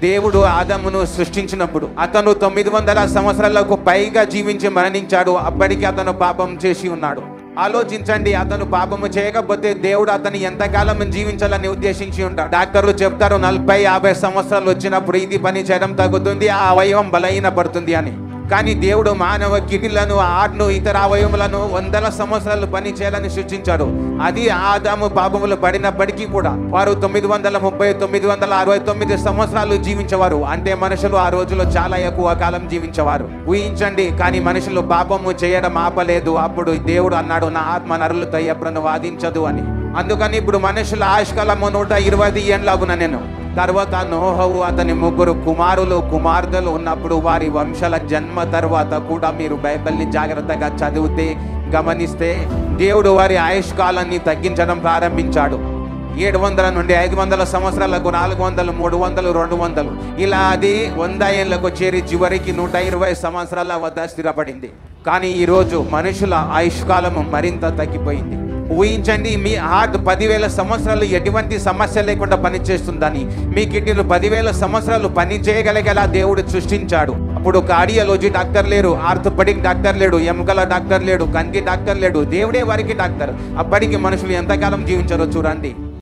దేవుడు ఆదామును సృష్టించినప్పుడు అతను 900 సంవత్సరాలకు పైగా జీవించి మరణించాడు. అప్పటికి అతను పాపం చేసి ఉన్నాడు. ఆలోచించండి, అతను పాపము చేయకపోతే దేవుడు అతను ఎంతకాలం జీవించాలని ఉద్దేశించి ఉంటాడు. డాక్టర్లు చెప్తారు 40-50 సంవత్సరాలు వచ్చినప్పుడు ఇది పని చేయడం తగ్గుతుంది, ఆ అవయవం బలహీన పడుతుంది అని. కానీ దేవుడు మానవ కిడ్నీలను, హార్ట్ను, ఇతర అవయవములను 100 సంవత్సరాలు పని చేయాలని సృష్టించాడు. అది ఆదాము పాపములు పడినప్పటికీ కూడా వారు 969 సంవత్సరాలు జీవించేవారు. అంటే మనుషులు ఆ రోజులో చాలా ఎక్కువ కాలం జీవించేవారు. ఊహించండి. కానీ మనుషులు పాపము చేయడం ఆపలేదు. అప్పుడు దేవుడు అన్నాడు, నా ఆత్మ నరులతో ఎప్పుడూ వాదించదు అని. అందుకని ఇప్పుడు మనుషుల ఆయుష్కాలము 120 ఏండ్లాగున నేను. తర్వాత నోహవు అతని 3 కుమారులు కుమార్తెలు ఉన్నప్పుడు వారి వంశాల జన్మ తర్వాత కూడా మీరు బైబిల్ని జాగ్రత్తగా చదివితే గమనిస్తే దేవుడు వారి ఆయుష్కాలాన్ని తగ్గించడం ప్రారంభించాడు. 700 నుండి 500 సంవత్సరాలకు 400, 300, 200 ఇలా అది 100 ఏళ్లకు చేరి చివరికి 120 సంవత్సరాల వద్ద స్థిరపడింది. కానీ ఈరోజు మనుషుల ఆయుష్కాలము మరింత తగ్గిపోయింది. ఊహించండి, మీ హార్ట్ 10,000 సంవత్సరాలు ఎటువంటి సమస్య లేకుండా పనిచేస్తుందని, మీ కిడ్నీలు 10,000 సంవత్సరాలు పని చేయగలిగేలా దేవుడు సృష్టించాడు. అప్పుడు కార్డియాలజీ డాక్టర్ లేరు, ఆర్థోపెడిక్ డాక్టర్ లేడు, ఎముకల డాక్టర్ లేడు, కంటి డాక్టర్ లేడు, దేవుడే వారికి డాక్టర్. అప్పటికి మనుషులు ఎంతకాలం జీవించారో చూడండి.